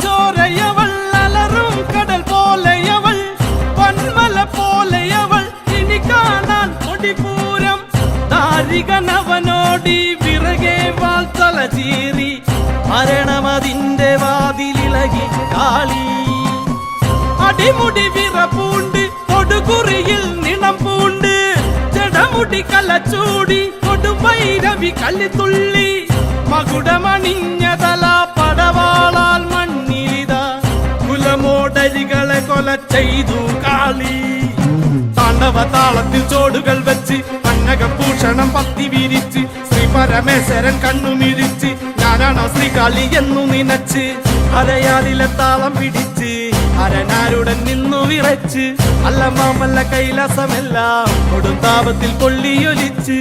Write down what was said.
ചോരയവൾ അലറും കടൽ പോലെയവൾ വന്മല പോലെയവൾ ഇനി കാണാൻ കൊടിപൂരം ദാരികനവനോടി വിറകെ വാൾത്തല ചീറി മരണമതിന്റെ വാതിലിളകി കാളി അടിമുടി വിറപ്പൂണ്ട് കൊടുകുറിയിൽ നിണം പൂണ്ട് ജടമുടി കലച്ചൂടി കൊടുവൈരവി കല്ലിത്തുള്ളി മകുടമണിഞ്ഞതല പടവാളാൽ മണ്ണിലിത കുലമോടരികളെ കൊല ചെയ്തു കാളി താണ്ഡവ താളത്തിൽ ചോടുകൾ വെച്ച് കന്നകഭൂഷണം പത്തി വിരിച്ച് ശ്രീ പരമേശ്വരൻ കണ്ണുമിരിച്ച് ഞാനാണോ ശ്രീകാളി എന്നു നിനച്ച് അരയാലിലെ താളം പിടിച്ച് അരനാരുടൻ നിന്നു വിറച്ച് അല്ല മാമല്ല കൈലാസമെല്ലാം കൊടുന്താപത്തിൽ കൊള്ളിയൊലിച്ച്